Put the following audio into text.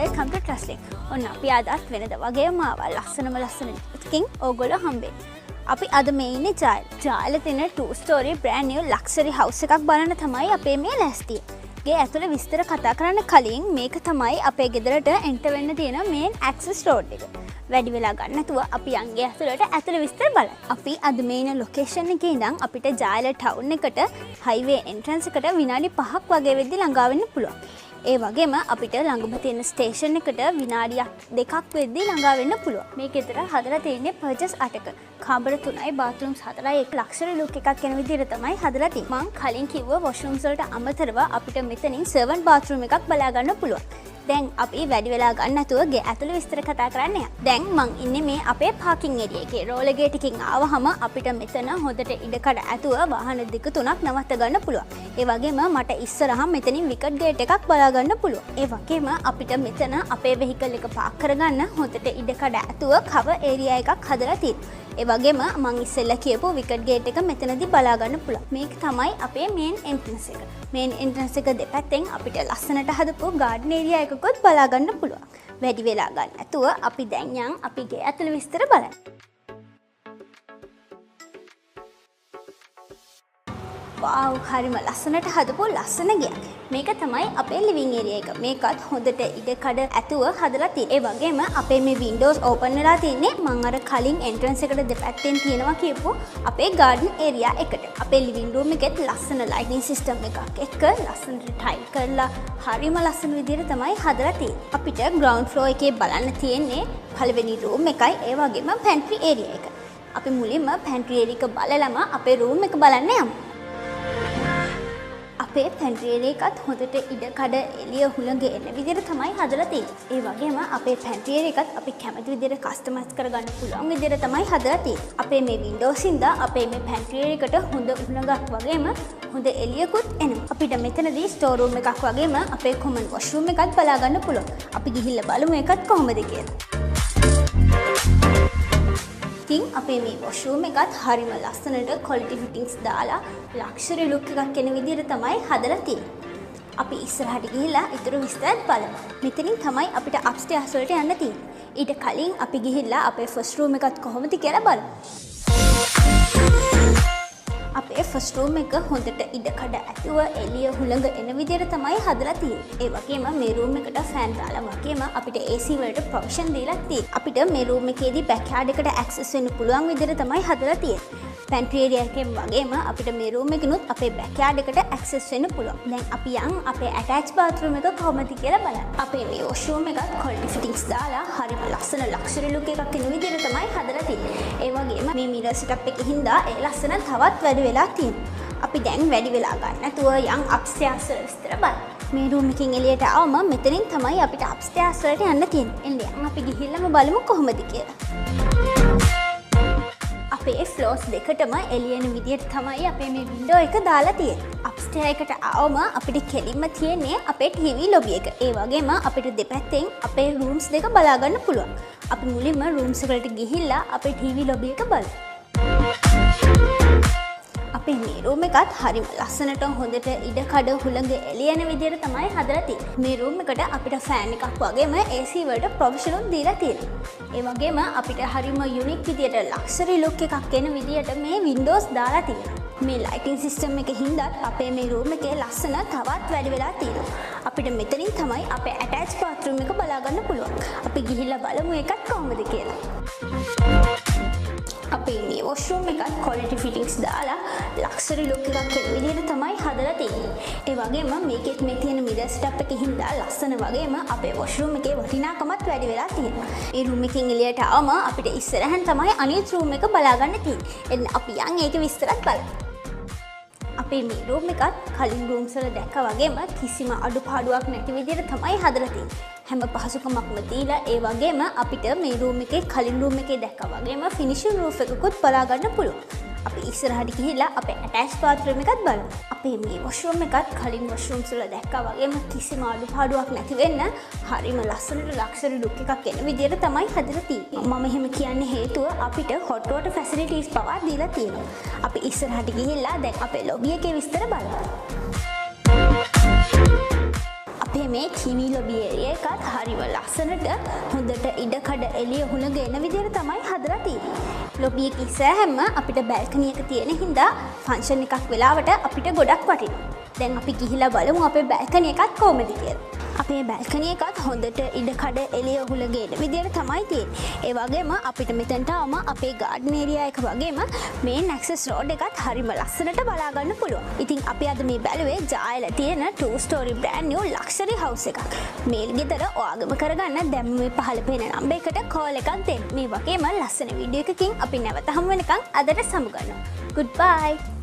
welcome to Trustlink. ඔන්න අපි අදත් වෙනද වගේම ආවා ලස්සනම එකකින් ඕගොල්ලෝ හම්බෙන්න. අපි අද මේ ඉන්නේ ජායල තියෙන 2-story brand new luxury house එකක් බලන්න තමයි අපේ මේ ලෑස්තිය. ගේ ඇතුළේ විස්තර කතා කරන්න කලින් මේක තමයි අපේ ගෙදරට enter වෙන්න තියෙන main access road එක. වැඩි වෙලා ගන්න නැතුව අපි යන්ගේ ඇතුළේ විස්තර බලමු. අපි අද මේ ඉන්න location එකේ ඉඳන් අපිට ජායල town එකට highway entrance එකට විනාඩි 5ක් වගේ වෙද්දි ළඟා වෙන්න පුළුවන්. ඒ වගේම අපිට ළඟම තියෙන ස්ටේෂන් එකට විනාඩියක් දෙකක් වෙද්දී ළඟා වෙන්න පුළුවන්. මේ ගෙදර හදලා තියෙන්නේ පර්චස් 8ක. කාමර 3යි බාත්රූම්ස් 4යි එක ලක්ෂරි ලුක් එකක් එන විදිහට තමයි හදලා තියෙන්නේ. මං කලින් කිව්වා වොෂරූම්ස් වලට අමතරව අපිට මෙතනින් සර්වන්ට් බාත්රූම් එකක් බලා ගන්න පුළුවන්. දැන් අපි වැඩි වෙලා ගන්න නැතුව ගේ ඇතුළේ විස්තර කතා කරන්න යනවා. දැන් මං ඉන්නේ මේ අපේ පාකින් ඒරියා එකේ. රෝලර් ගේට් එකකින් ආවහම අපිට මෙතන හොඳට ඉඩකඩ ඇතුව වාහන දෙක තුනක් නවත්ත ගන්න පුළුවන්. ඒ වගේම මට ඉස්සරහා මෙතනින් විකට් ගේට් එකක් බලා ගන්න පුළුවන්. ඒ වගේම අපිට මෙතන අපේ වෙහිකල් එක පාක් කරගන්න හොඳට ඉඩකඩ ඇතුව කවර් ඒරියා එකක් හදලා තියෙනවා. ඒ වගේම මං ඉස්සෙල්ලා කියපු විකට් ගේට් එක මෙතනදී බලා ගන්න පුළුවන්. මේක තමයි අපේ මේන් එන්ට්‍රන්ස් එක. මේන් එන්ට්‍රන්ස් එක දෙපැත්තෙන් අපිට ලස්සනට හදපු ගාඩන් ඒරියා එකකුත් බලා ගන්න පුළුවන්. වැඩි වෙලා ගන්න නැතුව අපි දැන් යන් අපි ගේ ඇතුළේ විස්තර බලමු. wow හරිම ලස්සනට හදපු ලස්සන ගයක්. මේක තමයි අපේ ලිවිං ඒරියා එක. මේකත් හොඳට ඉඩකඩ ඇතුව හදලා තියෙන්නේ. ඒ වගේම අපේ මේ වින්ඩෝස් ඕපන් වෙලා තියෙන්නේ මම අර කලින් එන්ට්‍රන්ස් එකට දෙපැත්තෙන් තියෙනවා කියපු අපේ ගාඩන් ඒරියා එකට. අපේ ලිවිං රූම් එකෙත් ලස්සන ලයිටින් සිස්ටම් එකක් එක්ක ලස්සනට ටයිල් කරලා හරිම ලස්සන විදිහට තමයි හදලා තියෙන්නේ. අපිට ග්‍රවුන්ඩ් ෆ්ලෝර් එකේ බලන්න තියෙන්නේ පළවෙනි රූම් එකයි ඒ වගේම පැන්ට්‍රි ඒරියා එක. අපි මුලින්ම පැන්ට්‍රි ඒරියා එක බලලම අපේ රූම් එක බලන්න යමු. අපේ පැන්ට්‍රි ඒරියා එකත් හොඳට ඉඩකඩ එළිය හුළඟ එන විදිහට තමයි හදලා තියෙන්නේ. ඒ වගේම අපේ පැන්ට්‍රි ඒරියා එකත් අපි කැමති විදිහට කස්ටමයිස් කරගන්න පුළුවන් විදිහට තමයි හදලා තියෙන්නේ. අපේ මේ වින්ඩෝස් ඉඳලා අපේ මේ පැන්ට්‍රි ඒරියා එකට හොඳ හුළඟක් වගේම හොඳ එළියකුත් එනවා. අපිට මෙතනදී ස්ටෝර් රූම් එකක් වගේම අපේ කොමන් වොෂ්රූම් එකත් බලා ගන්න පුළුවන්. අපි ගිහිල්ලා බලමු ඒකත් කොහොමද කියලා. ඉතින් අපේ මේ වොෂරූම් එකත් හරිම ලස්සනට ක්වොලිටි ෆිටින්ග්ස් දාලා ලක්ෂරි ලුක් එකක් එන විදිහට තමයි හදලා තියෙන්නේ. අපි ඉස්සරහට ගිහිල්ලා ඊටු විස්තර බලමු. මෙතනින් තමයි අපිට අප්ස්ටේර්ස් වලට යන්න තියෙන්නේ. ඊට කලින් අපි ගිහිල්ලා අපේ ෆස්ට් රූම් එකත් කොහොමද කියලා බලමු. අපේ ෆස්ට් රූම් එක හොඳට ඉඩකඩ ඇතුව එළිය හුළඟ එන විදිහට තමයි හදලා තියෙන්නේ. ඒ වගේම මේ රූම් එකට ෆෑන් දාලා වගේම අපිට AC වලට ප්‍රොවිෂන් දීලා තියෙනවා. අපිට මේ රූම් එකේදී බෑක්යාඩ් එකට ඇක්සස් වෙන්න පුළුවන් විදිහට තමයි හදලා තියෙන්නේ. පැන්ට්‍රි ඒරියා එකෙන් වගේම අපිට මේ රූම් එකනොත් අපේ බෑක්යාඩ් එකට ඇක්සස් වෙන්න පුළුවන්. දැන් අපි යන් අපේ ඇටච් බාත්රූම් එක කොහොමද කියලා බලන්න. අපේ මේ වොෂරූම් එකත් ක්වොලිටි ෆිටින්ග්ස් දාලා හරිම ලස්සන ලක්ෂරි ලුක් එකක් එන විදිහට තමයි හදලා තියෙන්නේ. ඒ වගේම මේ මිරර් සෙටප් එකේ හින්දා ඒ ලස්සන තවත් වැඩි වෙලා තියෙනවා. අපි දැන් වැඩි වෙලා ගන්න නැතුව යන් අප්ස්ටේර්ස් වල විස්තර බලමු. මේ රූම් එකෙන් එළියට ආවම මෙතනින් තමයි අපිට අප්ස්ටේර්ස් වලට යන්න තියෙන්නේ. එන්න අපි ගිහිල්ලාම බලමු කොහොමද කියලා. අපේ ෆ්ලෝර්ස් දෙකටම එළියෙන විදිහට තමයි අපේ මේ වින්ඩෝ එක දාලා තියෙන්නේ. අප්ස්ටේර් එකට ආවම අපිට කෙලින්ම තියෙන්නේ අපේ ටීවී ලොබි එක. ඒ වගේම අපිට දෙපැත්තෙන් අපේ රූම්ස් දෙක බලා ගන්න පුළුවන්. අපි මුලින්ම රූම්ස් වලට ගිහිල්ලා අපේ ටීවී ලොබි එක බලමු. අපේ මේ රූම් එකත් හරිම ලස්සනට හොඳට ඉඩකඩ හුළඟ එළියන විදිහට තමයි හදලා තියෙන්නේ. මේ රූම් එකට අපිට ෆෑන් එකක් වගේම AC වලට ප්‍රොවිෂන් උත් දීලා තියෙනවා. ඒ වගේම අපිට හරිම යුනික් විදිහට ලක්ෂරි ලුක් එකක් එන විදිහට මේ වින්ඩෝස් දාලා තියෙනවා. මේ ලයිටින් සිස්ටම් එකේ හින්දා අපේ මේ රූම් එකේ ලස්සන තවත් වැඩි වෙලා තියෙනවා. අපිට මෙතනින් තමයි අපේ ඇටච් බාත්රූම් එක බලා ගන්න පුළුවන්. අපි ගිහිල්ලා බලමු ඒකත් කොහොමද කියලා. අපේ මේ වොෂරූම් එකත් ක්වොලිටි ෆිටින්ග්ස් දාලා ලක්ෂරි ලුක් එකක් එන විදිහට තමයි හදලා තියෙන්නේ. ඒ වගේම මේකෙත් මේ තියෙන මිරර් සෙටප් එකේ හින්දා ලස්සන වගේම අපේ වොෂරූම් එකේ වටිනාකමත් වැඩි වෙලා තියෙනවා. ඒ රූම් එකෙන් එළියට ආවම අපිට ඉස්සරහන් තමයි අනිත් රූම් එක බලා ගන්න තියෙන්නේ. එන්න අපි යන් ඒකේ විස්තරත් බලමු. අපේ මේ රූම් එකත් කලින් රූම්ස් වල දැක්කා වගේම කිසිම අඩුපාඩුවක් නැති විදිහට තමයි හදලා තියෙන්නේ. හැම පහසුකමක්ම දීලා ඒ වගේම අපිට මේ රූම් එකේ කලින් රූම් එකේ දැක්කා වගේම ෆිනිෂින් රූෆ් එකකුත් බලා ගන්න පුළුවන්. අපි ඉස්සරහට ගිහිල්ලා අපේ ඇටච් බාත්රූම් එකත් බලමු. අපේ මේ වොෂරූම් එකත් කලින් වොෂරූම්ස් වල දැක්කා වගේම කිසිම අඩුපාඩුවක් නැති වෙන්න හරිම ලස්සනට ලක්ෂරි ලුක් එකක් එන විදිහට තමයි හදලා තියෙන්නේ. මම එහෙම කියන්නේ හේතුව අපිට හොට් වෝටර් ෆැසිලිටිස් පවා දීලා තියෙනවා. අපි ඉස්සරහට ගිහිල්ලා දැන් අපේ ලොබි එකේ විස්තර බලමු. අපේ මේ කිවි ලොබි ඒරියා එකත් හරිම ලස්සනට හොඳට ඉඩකඩ එළිය හුළඟ එන විදිහට තමයි හදලා තියෙන්නේ. ලොබි එක ඉස්සරහම අපිට බැල්කනි එක තියෙන හින්දා ෆන්ක්ෂන් එකක් වෙලාවට අපිට ගොඩක් වටිනවා. දැන් අපි ගිහිලා බලමු අපේ බැල්කනි එකත් කොහමද කියලා. අපේ බැල්කනි එකත් හොඳට ඉඩකඩ එළිය හුළඟ එන විදිහට තමයි තියෙන්නේ. ඒ වගේම අපිට මෙතනට ආවම අපේ ගාඩන් ඒරියා එක වගේම මේන් ඇක්සස් රෝඩ් එකත් හරිම ලස්සනට බලා ගන්න පුළුවන්. ඉතින් අපි අද මේ බැලුවේ ජායල තියෙන 2 story brand new luxury house එකක්. මේ ගෙදර ඔයාගම කරගන්න දැන් මේ පහළ පේන නම්බර් එකට කෝල් එකක් දෙන්න. මේ වගේම ලස්සන වීඩියෝ එකකින් අපි නැවත හමු වෙනකන් අදට සමු ගන්නවා. Goodbye.